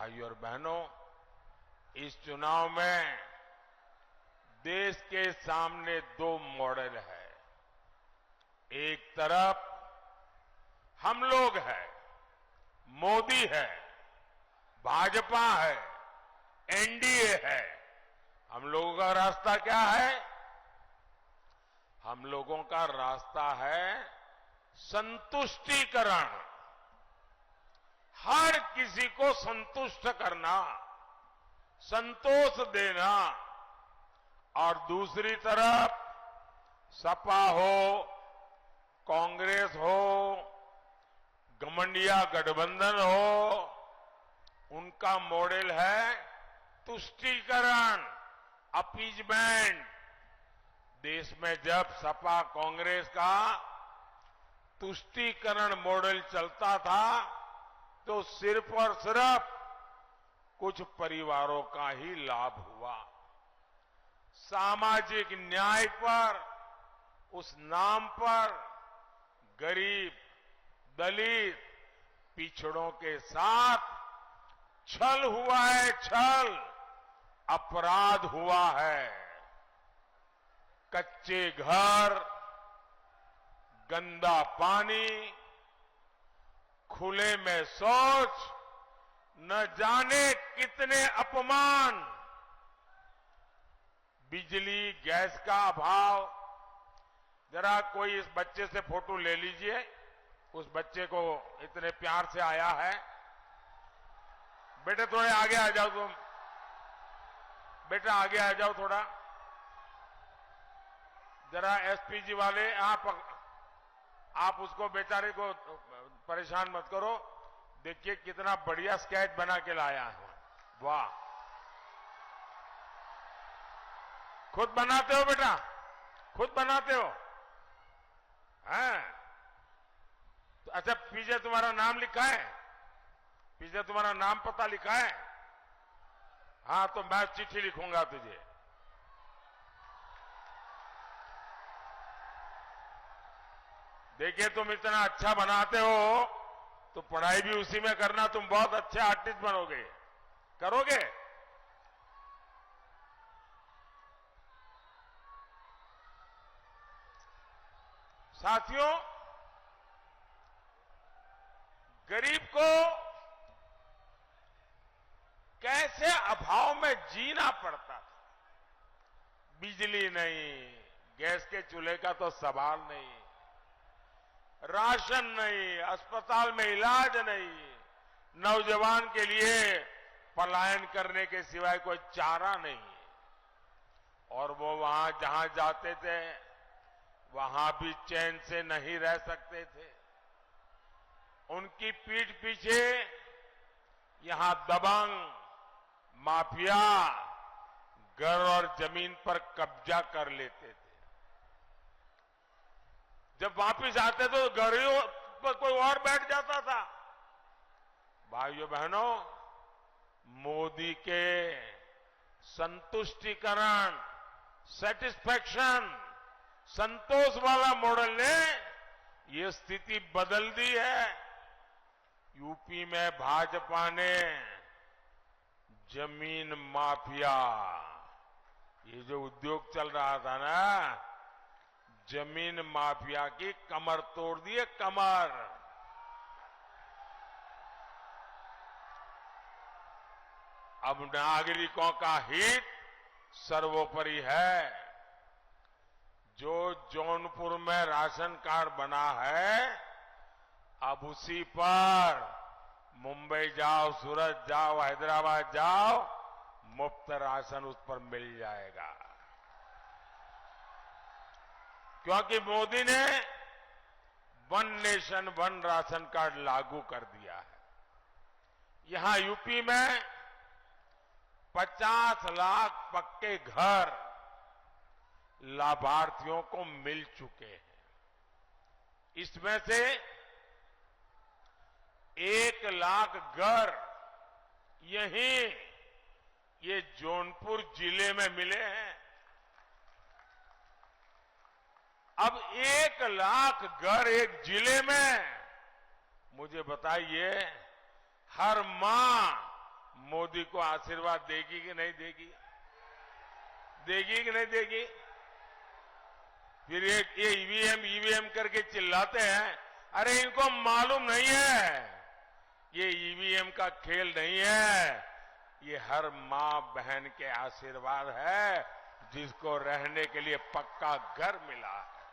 भाइयों और बहनों, इस चुनाव में देश के सामने दो मॉडल है। एक तरफ हम लोग हैं, मोदी है, भाजपा है, एनडीए है। हम लोगों का रास्ता क्या है? हम लोगों का रास्ता है संतुष्टिकरण, हर किसी को संतुष्ट करना, संतोष देना। और दूसरी तरफ सपा हो, कांग्रेस हो, गठबंधन गठबंधन हो, उनका मॉडल है तुष्टीकरण, अपीजमेंट। देश में जब सपा कांग्रेस का तुष्टीकरण मॉडल चलता था तो सिर्फ और सिर्फ कुछ परिवारों का ही लाभ हुआ। सामाजिक न्याय पर, उस नाम पर गरीब, दलित, पिछड़ों के साथ छल हुआ है, छल, अपराध हुआ है। कच्चे घर, गंदा पानी, खुले में शौच, न जाने कितने अपमान, बिजली, गैस का अभाव। जरा कोई इस बच्चे से फोटो ले लीजिए, उस बच्चे को इतने प्यार से आया है। बेटे थोड़े आगे आ जाओ तुम, बेटा आगे आ जाओ थोड़ा। जरा एसपीजी वाले आप उसको बेचारे को परेशान मत करो। देखिए कितना बढ़िया स्केच बना के लाया है, वाह। खुद बनाते हो बेटा, खुद बनाते हो? हैं? तो अच्छा, पीछे तुम्हारा नाम लिखा है? पीछे तुम्हारा नाम पता लिखा है? हाँ, तो मैं चिट्ठी लिखूंगा तुझे। देखिए तुम इतना अच्छा बनाते हो तो पढ़ाई भी उसी में करना, तुम बहुत अच्छे आर्टिस्ट बनोगे। करोगे? साथियों, गरीब को कैसे अभाव में जीना पड़ता था। बिजली नहीं, गैस के चूल्हे का तो सवाल नहीं, राशन नहीं, अस्पताल में इलाज नहीं, नौजवान के लिए पलायन करने के सिवाय कोई चारा नहीं। और वो वहां जहां जाते थे वहां भी चैन से नहीं रह सकते थे। उनकी पीठ पीछे यहां दबंग माफिया घर और जमीन पर कब्जा कर लेते थे। जब वापिस आते तो घरों पर कोई और बैठ जाता था। भाइयों बहनों, मोदी के संतुष्टिकरण, सेटिस्फैक्शन, संतोष वाला मॉडल ने ये स्थिति बदल दी है। यूपी में भाजपा ने जमीन माफिया, ये जो उद्योग चल रहा था ना, जमीन माफिया की कमर तोड़ दी है, कमर। अब नागरिकों का हित सर्वोपरि है। जो जौनपुर में राशन कार्ड बना है, अब उसी पर मुंबई जाओ, सूरत जाओ, हैदराबाद जाओ, मुफ्त राशन उस पर मिल जाएगा। क्योंकि मोदी ने one nation one ration card लागू कर दिया है। यहां यूपी में 50 लाख पक्के घर लाभार्थियों को मिल चुके हैं। इसमें से 1 लाख घर यहीं ये जौनपुर जिले में मिले हैं। अब 1 लाख घर एक जिले में, मुझे बताइए, हर मां मोदी को आशीर्वाद देगी कि नहीं देगी? देगी कि नहीं देगी? फिर ये ईवीएम करके चिल्लाते हैं। अरे इनको मालूम नहीं है ये ईवीएम का खेल नहीं है, ये हर मां बहन के आशीर्वाद है जिसको रहने के लिए पक्का घर मिला है।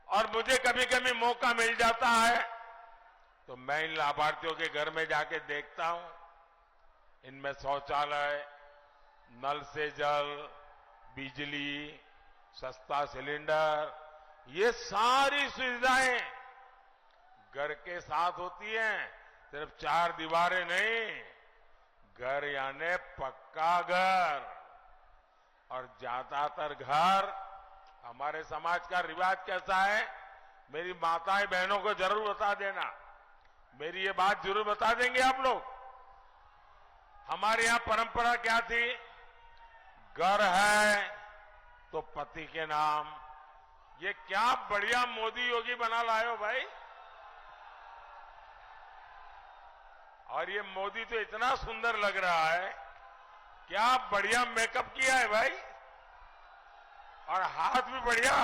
और मुझे कभी कभी मौका मिल जाता है तो मैं इन लाभार्थियों के घर में जाके देखता हूं। इनमें शौचालय, नल से जल, बिजली, सस्ता सिलेंडर, ये सारी सुविधाएं घर के साथ होती हैं। सिर्फ 4 दीवारें नहीं, घर यानी पक्का घर। और ज्यादातर घर, हमारे समाज का रिवाज कैसा है, मेरी माताएं बहनों को जरूर बता देना, मेरी ये बात जरूर बता देंगे आप लोग। हमारे यहां परंपरा क्या थी? घर है तो पति के नाम। ये क्या बढ़िया मोदी योगी बना लाए हो भाई। और ये मोदी तो इतना सुंदर लग रहा है, क्या बढ़िया मेकअप किया है भाई, और हाथ भी बढ़िया।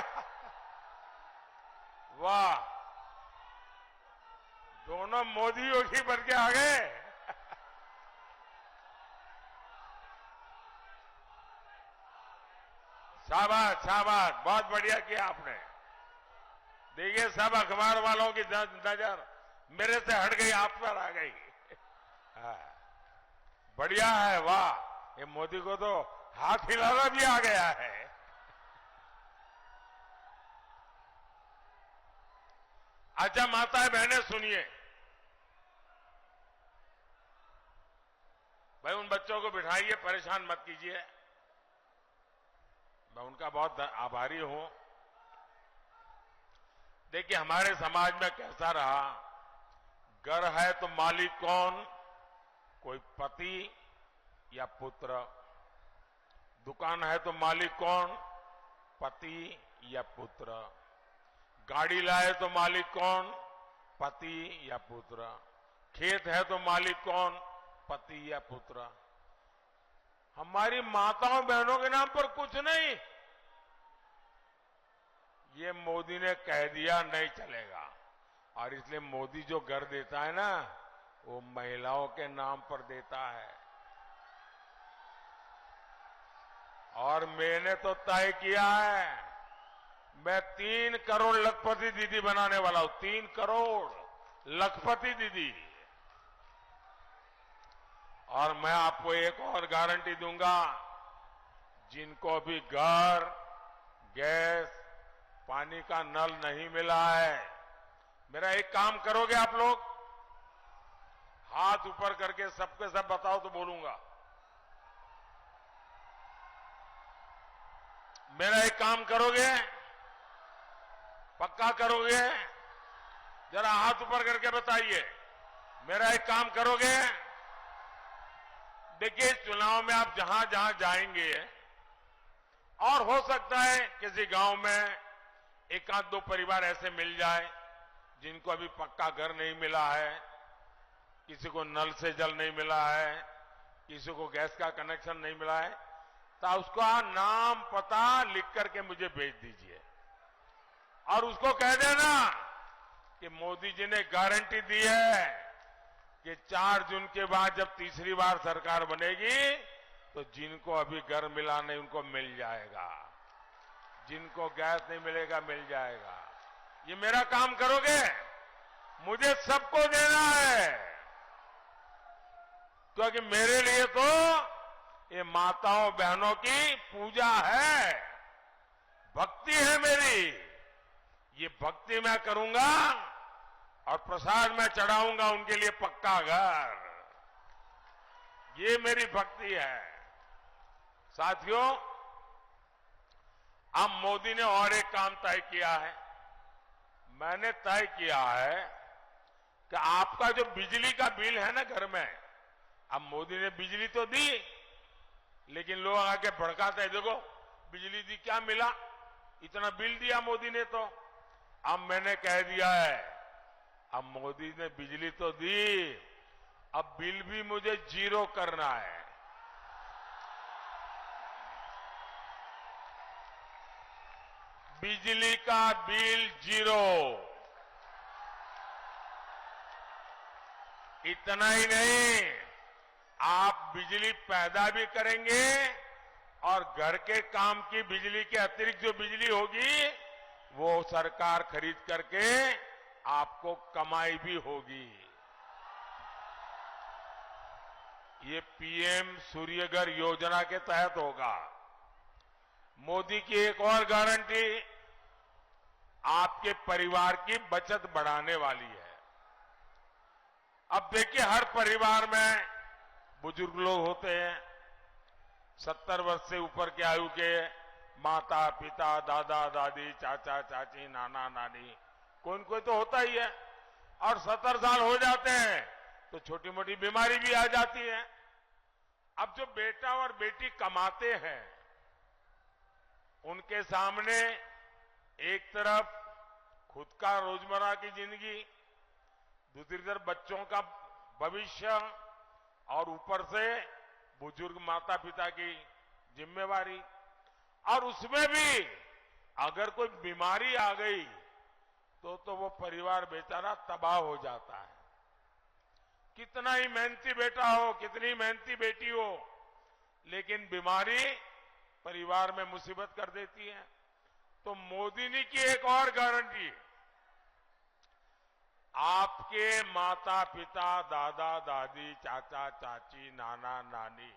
वाह, दोनों मोदी योगी बन के आ गए। शाबाश शाबाश, बहुत बढ़िया किया आपने। देखिए सब अखबार वालों की नजर मेरे से हट गई, आप पर आ गई। बढ़िया है, वाह। ये मोदी को तो हाथ हिलाना भी आ गया है। अच्छा माताएं बहनें सुनिए, भाई उन बच्चों को बिठाइए, परेशान मत कीजिए, मैं उनका बहुत आभारी हूं। देखिए हमारे समाज में कैसा रहा, घर है तो मालिक कौन? कोई पति या पुत्र। दुकान है तो मालिक कौन? पति या पुत्र। गाड़ी लाए तो मालिक कौन? पति या पुत्र। खेत है तो मालिक कौन? पति या पुत्र। हमारी माताओं बहनों के नाम पर कुछ नहीं। ये मोदी ने कह दिया नहीं चलेगा, और इसलिए मोदी जो घर देता है ना, वो महिलाओं के नाम पर देता है। और मैंने तो तय किया है, मैं 3 करोड़ लखपति दीदी बनाने वाला हूं। 3 करोड़ लखपति दीदी। और मैं आपको एक और गारंटी दूंगा, जिनको भी घर, गैस, पानी का नल नहीं मिला है, मेरा एक काम करोगे आप लोग? हाथ ऊपर करके सबके सब बताओ तो बोलूंगा। मेरा एक काम करोगे? पक्का करोगे? जरा हाथ ऊपर करके बताइए, मेरा एक काम करोगे? देखिए चुनाव में आप जहां जहां जाएंगे, और हो सकता है किसी गांव में 1-2 परिवार ऐसे मिल जाए जिनको अभी पक्का घर नहीं मिला है, किसी को नल से जल नहीं मिला है, किसी को गैस का कनेक्शन नहीं मिला है, तो उसका नाम पता लिख करके मुझे भेज दीजिए। और उसको कह देना कि मोदी जी ने गारंटी दी है कि 4 जून के बाद जब तीसरी बार सरकार बनेगी तो जिनको अभी घर मिला नहीं उनको मिल जाएगा, जिनको गैस नहीं मिलेगा मिल जाएगा। ये मेरा काम करोगे? मुझे सबको देना है, क्योंकि मेरे लिए तो ये माताओं बहनों की पूजा है, भक्ति है मेरी। ये भक्ति मैं करूंगा और प्रसाद में चढ़ाऊंगा उनके लिए पक्का घर। ये मेरी भक्ति है। साथियों, अब मोदी ने और एक काम तय किया है। मैंने तय किया है कि आपका जो बिजली का बिल है ना घर में, अब मोदी ने बिजली तो दी, लेकिन लोग आके भड़काते हैं, देखो बिजली दी क्या मिला, इतना बिल दिया मोदी ने। तो अब मैंने कह दिया है अब मोदी ने बिजली तो दी, अब बिल भी मुझे जीरो करना है। बिजली का बिल जीरो। इतना ही नहीं, आप बिजली पैदा भी करेंगे और घर के काम की बिजली के अतिरिक्त जो बिजली होगी वो सरकार खरीद करके आपको कमाई भी होगी। ये पीएम सूर्यघर योजना के तहत होगा। मोदी की एक और गारंटी आपके परिवार की बचत बढ़ाने वाली है। अब देखिए, हर परिवार में बुजुर्ग लोग होते हैं, 70 वर्ष से ऊपर के आयु के माता पिता, दादा दादी, चाचा चाची, नाना नानी, कोई न कोई तो होता ही है। और 70 साल हो जाते हैं तो छोटी मोटी बीमारी भी आ जाती है। अब जो बेटा और बेटी कमाते हैं, उनके सामने एक तरफ खुद का रोजमर्रा की जिंदगी, दूसरी तरफ बच्चों का भविष्य और ऊपर से बुजुर्ग माता पिता की जिम्मेवारी। और उसमें भी अगर कोई बीमारी आ गई तो वो परिवार बेचारा तबाह हो जाता है। कितना ही मेहनती बेटा हो, कितनी मेहनती बेटी हो, लेकिन बीमारी परिवार में मुसीबत कर देती है। तो मोदी ने की एक और गारंटी, आपके माता पिता, दादा दादी, चाचा चाची, नाना नानी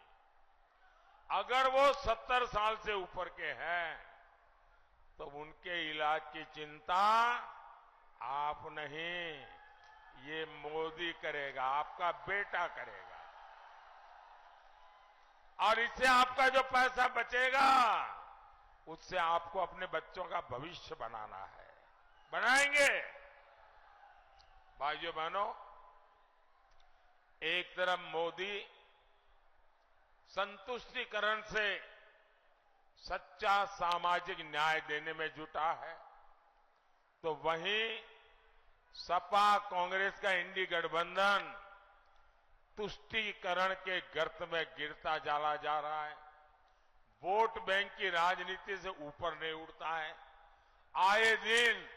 अगर वो 70 साल से ऊपर के हैं तो उनके इलाज की चिंता आप नहीं, ये मोदी करेगा, आपका बेटा करेगा। और इससे आपका जो पैसा बचेगा उससे आपको अपने बच्चों का भविष्य बनाना है। बनाएंगे। भाइयों बहनों, एक तरफ मोदी संतुष्टिकरण से सच्चा सामाजिक न्याय देने में जुटा है, तो वहीं सपा कांग्रेस का इंडी गठबंधन तुष्टीकरण के गर्त में गिरता चला जा रहा है। वोट बैंक की राजनीति से ऊपर नहीं उठता है। आए दिन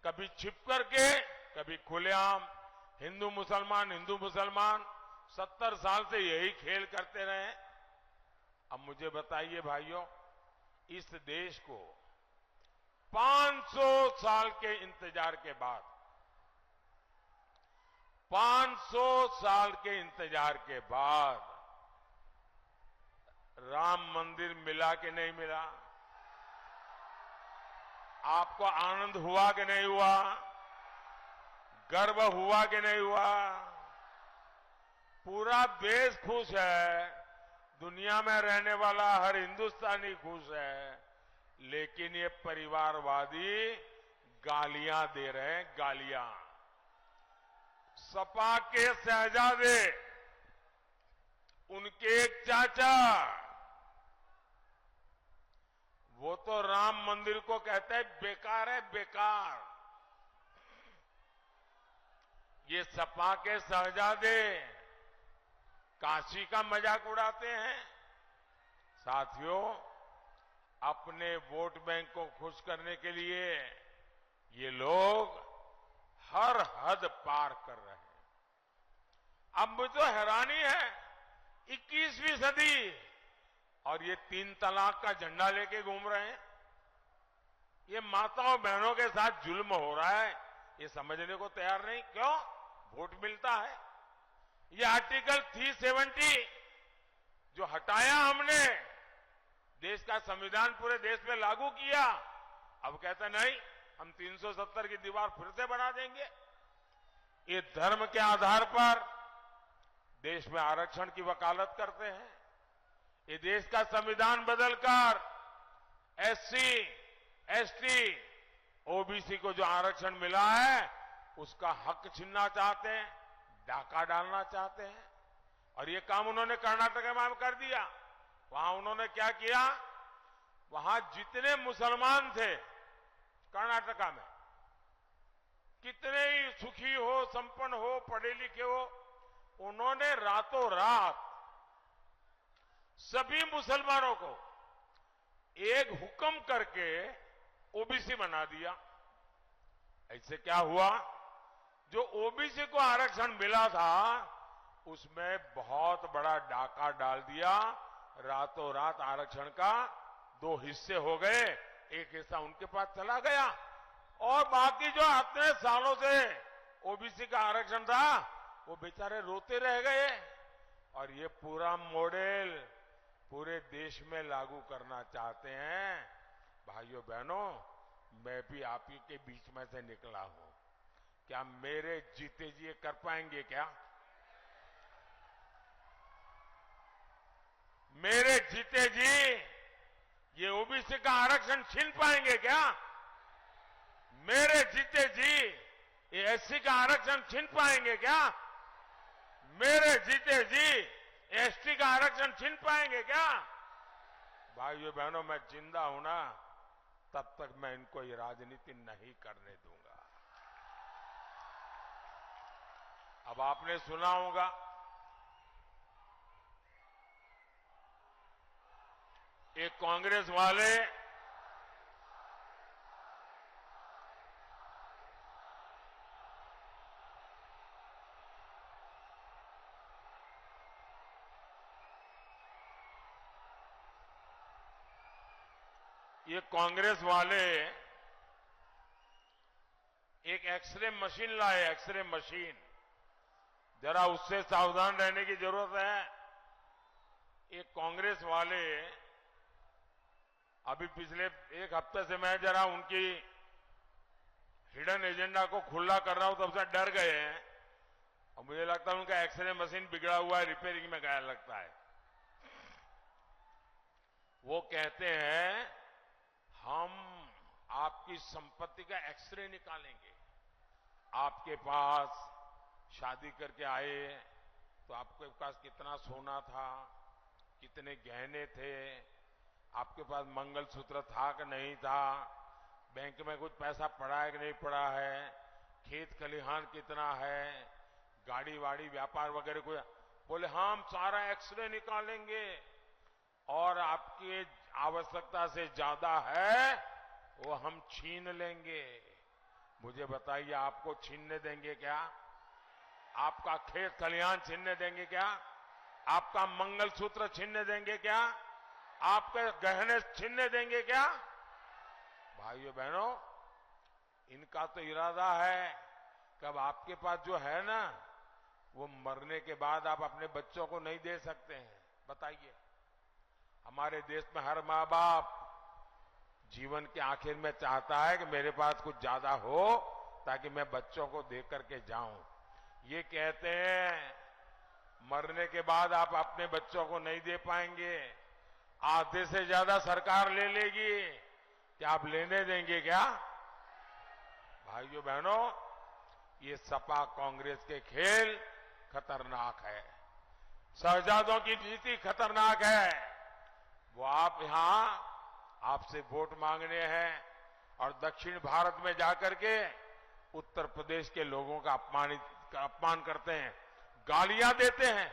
कभी छिप करके, कभी खुलेआम हिंदू मुसलमान 70 साल से यही खेल करते रहे। अब मुझे बताइए भाइयों, इस देश को 500 साल के इंतजार के बाद, 500 साल के इंतजार के बाद राम मंदिर मिला कि नहीं मिला? आपको आनंद हुआ कि नहीं हुआ? गर्व हुआ कि नहीं हुआ? पूरा देश खुश है, दुनिया में रहने वाला हर हिंदुस्तानी खुश है, लेकिन ये परिवारवादी गालियां दे रहे हैं, गालियां। सपा के शहजादे, उनके एक चाचा, वो तो राम मंदिर को कहते हैं बेकार है, बेकार। ये सपा के शहजादे काशी का मजाक उड़ाते हैं। साथियों, अपने वोट बैंक को खुश करने के लिए ये लोग हर हद पार कर रहे हैं। अब मुझे तो हैरानी है, 21वीं सदी और ये 3 तलाक का झंडा लेके घूम रहे हैं। ये माताओं बहनों के साथ जुल्म हो रहा है, ये समझने को तैयार नहीं। क्यों? वोट मिलता है। ये आर्टिकल 370 जो हटाया हमने, देश का संविधान पूरे देश में लागू किया, अब कहते नहीं, हम 370 की दीवार फिर से बना देंगे। ये धर्म के आधार पर देश में आरक्षण की वकालत करते हैं। ये देश का संविधान बदलकर एससी, एसटी, ओबीसी को जो आरक्षण मिला है उसका हक छीनना चाहते हैं, डाका डालना चाहते हैं। और ये काम उन्होंने कर्नाटक में कर दिया। वहां उन्होंने क्या किया, वहां जितने मुसलमान थे कर्नाटका में, कितने ही सुखी हो, संपन्न हो, पढ़े लिखे हो, उन्होंने रातों रात सभी मुसलमानों को एक हुक्म करके ओबीसी बना दिया। ऐसे क्या हुआ, जो ओबीसी को आरक्षण मिला था उसमें बहुत बड़ा डाका डाल दिया। रातों रात आरक्षण का 2 हिस्से हो गए, एक हिस्सा उनके पास चला गया और बाकी जो इतने सालों से ओबीसी का आरक्षण था वो बेचारे रोते रह गए। और ये पूरा मॉडल पूरे देश में लागू करना चाहते हैं। भाइयों बहनों, मैं भी आप ही के बीच में से निकला हूं। क्या मेरे जीते जी ये कर पाएंगे क्या? मेरे जीते जी ये ओबीसी का आरक्षण छीन पाएंगे क्या? मेरे जीते जी ये एससी का आरक्षण छीन पाएंगे क्या? मेरे जीते जी एसटी का आरक्षण छीन पाएंगे क्या? भाइयों बहनों, मैं जिंदा हूं ना, तब तक मैं इनको ये राजनीति नहीं करने दूंगा। अब आपने सुना होगा, एक कांग्रेस वाले एक एक्सरे मशीन लाए, एक्सरे मशीन। जरा उससे सावधान रहने की जरूरत है। एक कांग्रेस वाले अभी पिछले 1 हफ्ते से मैं जरा उनकी हिडन एजेंडा को खुला कर रहा हूं, तब से डर गए हैं और मुझे लगता है उनका एक्सरे मशीन बिगड़ा हुआ है, रिपेयरिंग में गया लगता है। वो कहते हैं हम आपकी संपत्ति का एक्सरे निकालेंगे। आपके पास शादी करके आए तो आपके पास कितना सोना था, कितने गहने थे, आपके पास मंगलसूत्र था कि नहीं था, बैंक में कुछ पैसा पड़ा है कि नहीं पड़ा है, खेत खलिहान कितना है, गाड़ी वाड़ी व्यापार वगैरह कोई। बोले हम सारा एक्सरे निकालेंगे और आपकी आवश्यकता से ज्यादा है वो हम छीन लेंगे। मुझे बताइए, आपको छीनने देंगे क्या? आपका खेत खलिहान छीनने देंगे क्या? आपका मंगलसूत्र छीनने देंगे क्या? आपके गहने छीनने देंगे क्या? भाइयों बहनों, इनका तो इरादा है कि अब आपके पास जो है ना, वो मरने के बाद आप अपने बच्चों को नहीं दे सकते हैं। बताइए, हमारे देश में हर माँ बाप जीवन के आखिर में चाहता है कि मेरे पास कुछ ज्यादा हो ताकि मैं बच्चों को दे करके जाऊं। ये कहते हैं मरने के बाद आप अपने बच्चों को नहीं दे पाएंगे, आधे से ज्यादा सरकार ले लेगी। क्या आप लेने देंगे क्या? भाइयों बहनों, ये सपा कांग्रेस के खेल खतरनाक है, शहजादों की नीति खतरनाक है। वो आप यहां आपसे वोट मांगने हैं और दक्षिण भारत में जाकर के उत्तर प्रदेश के लोगों का अपमान करते हैं, गालियां देते हैं।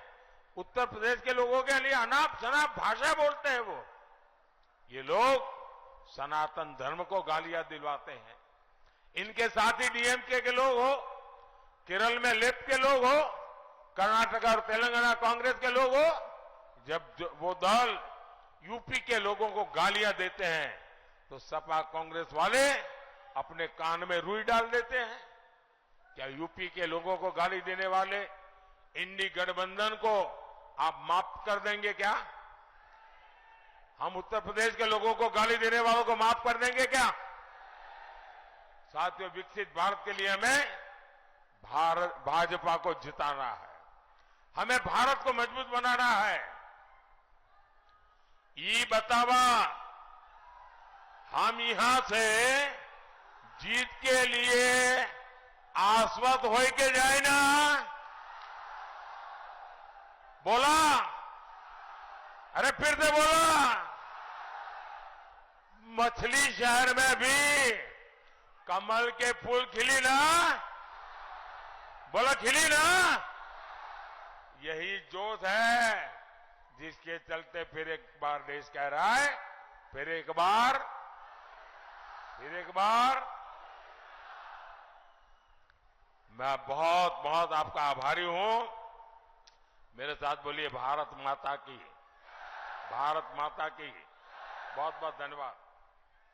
उत्तर प्रदेश के लोगों के लिए अनाप शनाप भाषा बोलते हैं वो। ये लोग सनातन धर्म को गालियां दिलवाते हैं। इनके साथ ही डीएमके के लोग हो, केरल में लेफ्ट के लोग हो, कर्नाटक और तेलंगाना कांग्रेस के लोग हो, जब वो दल यूपी के लोगों को गालियां देते हैं तो सपा कांग्रेस वाले अपने कान में रुई डाल देते हैं। क्या यूपी के लोगों को गाली देने वाले इंडी गठबंधन को आप माफ कर देंगे क्या? हम उत्तर प्रदेश के लोगों को गाली देने वालों को माफ कर देंगे क्या? साथियों, विकसित भारत के लिए हमें भाजपा को जिताना है, हमें भारत को मजबूत बनाना है। ये बतावा हम यहां से जीत के लिए आश्वस्त हो के जाए ना। बोला, अरे फिर से बोला। मछली शहर में भी कमल के फूल खिली ना, बोला खिली ना। यही जोश है जिसके चलते फिर एक बार देश कह रहा है, फिर एक बार मैं बहुत बहुत आपका आभारी हूं। मेरे साथ बोलिए भारत माता की, भारत माता की। बहुत बहुत धन्यवाद।